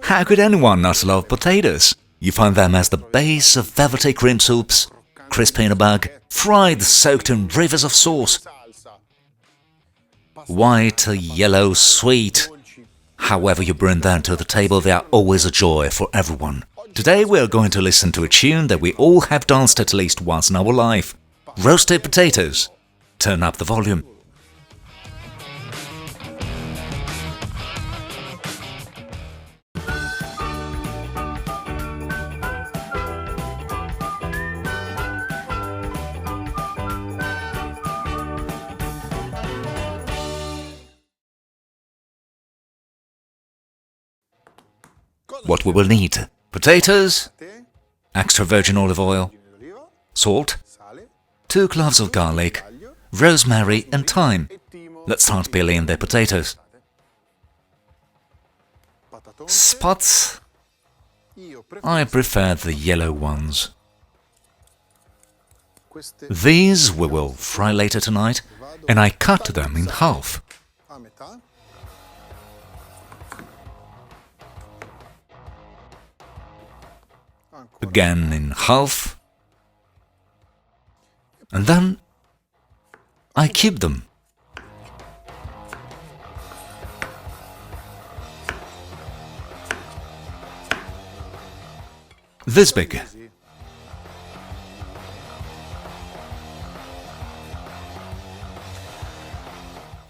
How could anyone not love potatoes? You find them as the base of velvety cream soups, crispy in a bag, fried soaked in rivers of sauce. White, yellow, sweet. However you bring them to the table, they are always a joy for everyone. Today we are going to listen to a tune that we all have danced at least once in our life. Roasted potatoes. Turn up the volume. What we will need: potatoes, extra virgin olive oil, salt, 2 cloves of garlic, rosemary and thyme. Let's start peeling the potatoes. Spots? I prefer the yellow ones. These we will fry later tonight, and I cut them in half. Again in half, and then I cube them. This big.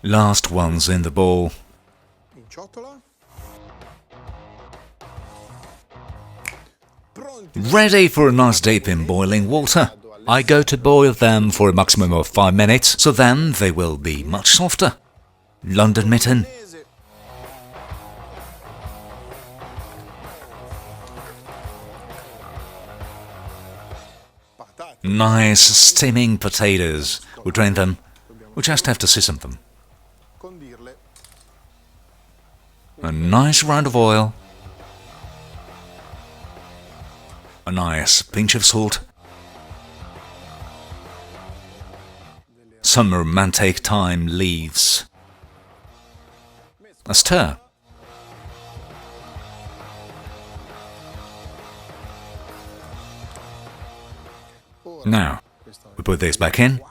Last ones in the bowl. Ready for a nice dip in boiling water. I go to boil them for a maximum of 5 minutes, so then they will be much softer. London mitten. Nice steaming potatoes. We drain them. We just have to season them. A nice round of oil. A nice pinch of salt, some romantic thyme leaves, a stir. Now, we put this back in.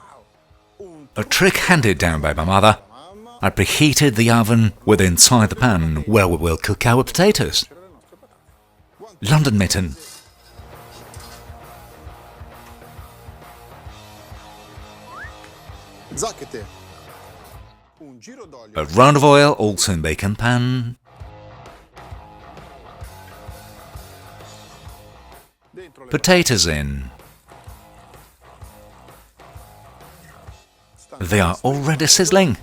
A trick handed down by my mother. I preheated the oven with inside the pan where we will cook our potatoes. London mitten. A round of oil, also in baking pan. Potatoes in. They are already sizzling.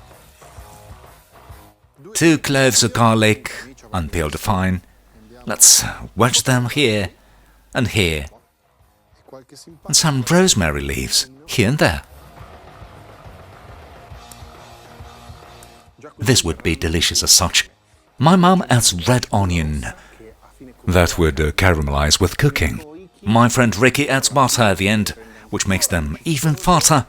2 cloves of garlic, unpeeled fine. Let's wedge them here and here. And some rosemary leaves here and there. This would be delicious as such. My mum adds red onion. That would caramelize with cooking. My friend Ricky adds butter at the end, which makes them even fatter.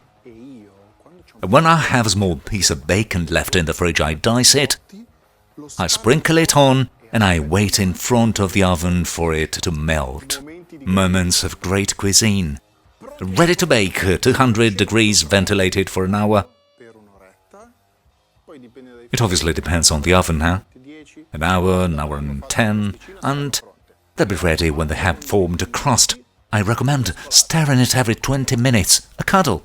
When I have a small piece of bacon left in the fridge, I dice it. I sprinkle it on, and I wait in front of the oven for it to melt. Moments of great cuisine. Ready to bake, 200 degrees, ventilated for an hour. It obviously depends on the oven now. An hour and 10, and they'll be ready when they have formed a crust. I recommend stirring it every 20 minutes, a cuddle.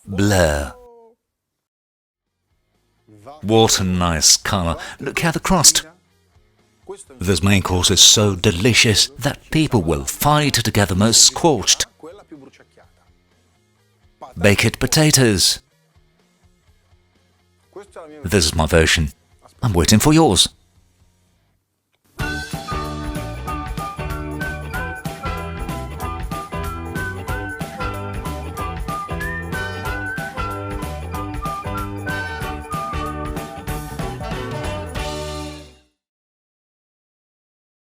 Blur. What a nice color. Look at the crust. This main course is so delicious that people will fight to get the most scorched. Baked potatoes. This is my version. I'm waiting for yours.